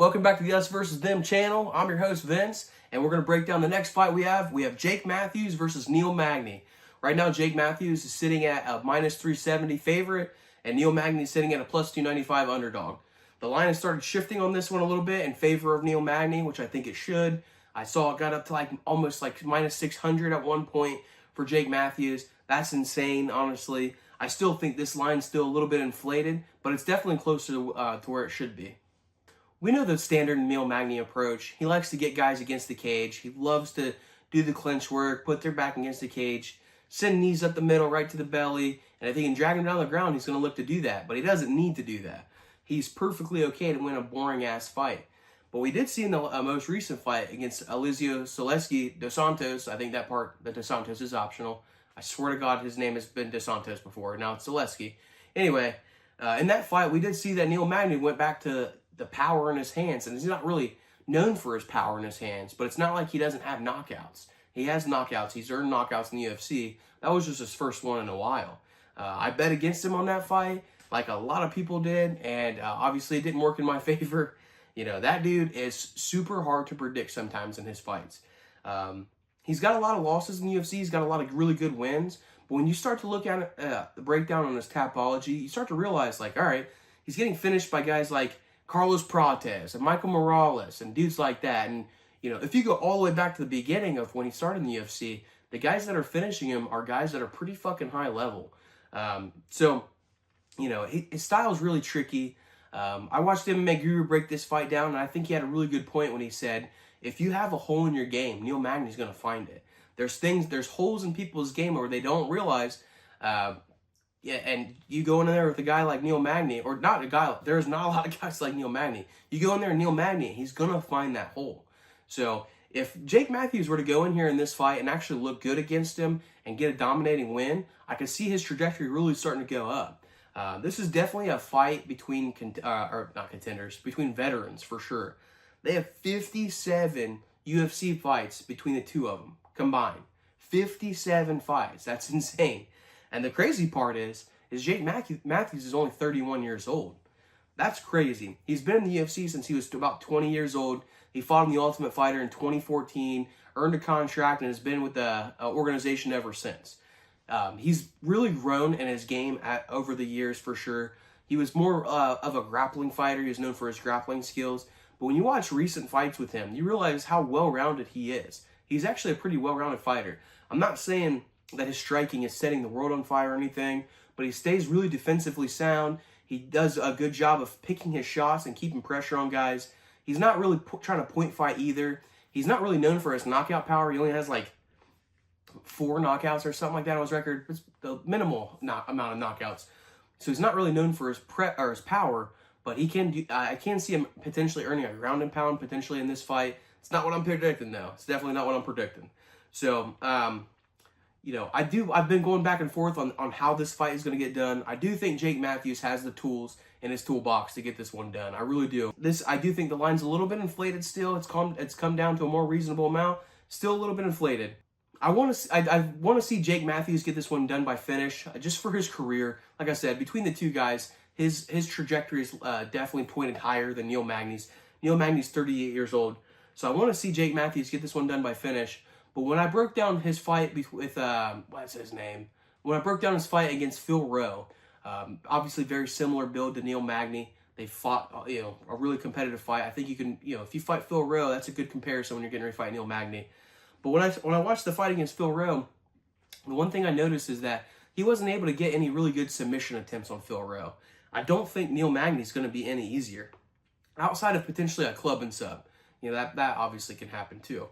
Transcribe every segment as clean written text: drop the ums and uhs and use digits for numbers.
Welcome back to the Us versus Them channel. I'm your host, Vince, and we're going to break down the next fight we have. We have Jake Matthews versus Neil Magny. Right now, Jake Matthews is sitting at a minus 370 favorite, and Neil Magny is sitting at a plus 295 underdog. The line has started shifting on this one a little bit in favor of Neil Magny, which I think it should. I saw it got up to almost minus 600 at one point for Jake Matthews. That's insane, honestly. I still think this line's still a little bit inflated, but it's definitely closer to where it should be. We know the standard Neil Magny approach. He likes to get guys against the cage. He loves to do the clinch work, put their back against the cage, send knees up the middle, right to the belly, and if he can drag him down the ground, he's going to look to do that, but he doesn't need to do that. He's perfectly okay to win a boring-ass fight. But we did see in the most recent fight against Elizeu Soleski dos Santos, I think that part, the dos Santos is optional. I swear to God his name has been dos Santos before, now it's Soleski. Anyway, in that fight, we did see that Neil Magny went back to the power in his hands, and he's not really known for his power in his hands, but it's not like he doesn't have knockouts. He has knockouts. He's earned knockouts in the UFC. That was just his first one in a while. I bet against him on that fight, like a lot of people did, and obviously it didn't work in my favor. You know, that dude is super hard to predict sometimes in his fights. He's got a lot of losses in the UFC. He's got a lot of really good wins, but when you start to look at the breakdown on his topology, you start to realize, like, all right, he's getting finished by guys like Carlos Prates and Michael Morales and dudes like that. And, you know, if you go all the way back to the beginning of when he started in the UFC, the guys that are finishing him are guys that are pretty fucking high level. So, you know, his style is really tricky. I watched MMA Guru break this fight down, and I think he had a really good point when he said, if you have a hole in your game, Neil Magny's going to find it. There's holes in people's game where they don't realize, yeah, and you go in there with a guy like Neil Magny, or not a guy, there's not a lot of guys like Neil Magny. You go in there and Neil Magny, he's going to find that hole. So if Jake Matthews were to go in here in this fight and actually look good against him and get a dominating win, I could see his trajectory really starting to go up. This is definitely a fight between, between veterans for sure. They have 57 UFC fights between the two of them combined. 57 fights. That's insane. And the crazy part is Jake Matthews is only 31 years old. That's crazy. He's been in the UFC since he was about 20 years old. He fought in the Ultimate Fighter in 2014, earned a contract, and has been with the organization ever since. He's really grown in his game over the years for sure. He was more of a grappling fighter. He was known for his grappling skills. But when you watch recent fights with him, you realize how well-rounded he is. He's actually a pretty well-rounded fighter. I'm not saying that his striking is setting the world on fire or anything, but he stays really defensively sound. He does a good job of picking his shots and keeping pressure on guys. He's not really trying to point fight either. He's not really known for his knockout power. He only has like 4 knockouts or something like that on his record. It's the minimal amount of knockouts. So he's not really known for his his power, but he can do. I can see him potentially earning a ground and pound potentially in this fight. It's not what I'm predicting though. It's definitely not what I'm predicting. So, you know, I've been going back and forth on how this fight is going to get done. I do think Jake Matthews has the tools in his toolbox to get this one done. I really do. I do think the line's a little bit inflated still. It's come down to a more reasonable amount. Still a little bit inflated. I want to see Jake Matthews get this one done by finish, just for his career. Like I said, between the two guys, his trajectory is definitely pointed higher than Neil Magny's. Neil Magny's 38 years old. So I want to see Jake Matthews get this one done by finish. But when I broke down his fight with, what's his name? When I broke down his fight against Phil Rowe, obviously very similar build to Neil Magny. They fought, you know, a really competitive fight. I think you can, you know, if you fight Phil Rowe, that's a good comparison when you're getting ready to fight Neil Magny. But when I watched the fight against Phil Rowe, the one thing I noticed is that he wasn't able to get any really good submission attempts on Phil Rowe. I don't think Neil Magny is going to be any easier, outside of potentially a club and sub. You know, that obviously can happen too.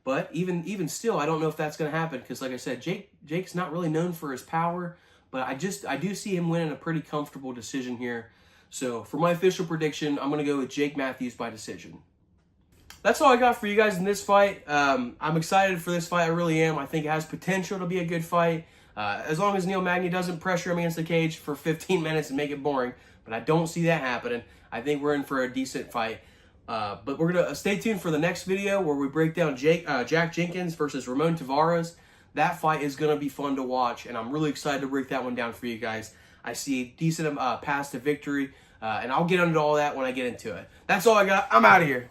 But even still, I don't know if that's going to happen because, like I said, Jake's not really known for his power. But I do see him winning a pretty comfortable decision here. So for my official prediction, I'm going to go with Jake Matthews by decision. That's all I got for you guys in this fight. I'm excited for this fight. I really am. I think it has potential to be a good fight. As long as Neil Magny doesn't pressure him against the cage for 15 minutes and make it boring. But I don't see that happening. I think we're in for a decent fight. But we're going to stay tuned for the next video where we break down Jack Jenkins versus Ramon Tavares. That fight is going to be fun to watch, and I'm really excited to break that one down for you guys. I see a decent path to victory, and I'll get into all that when I get into it. That's all I got. I'm out of here.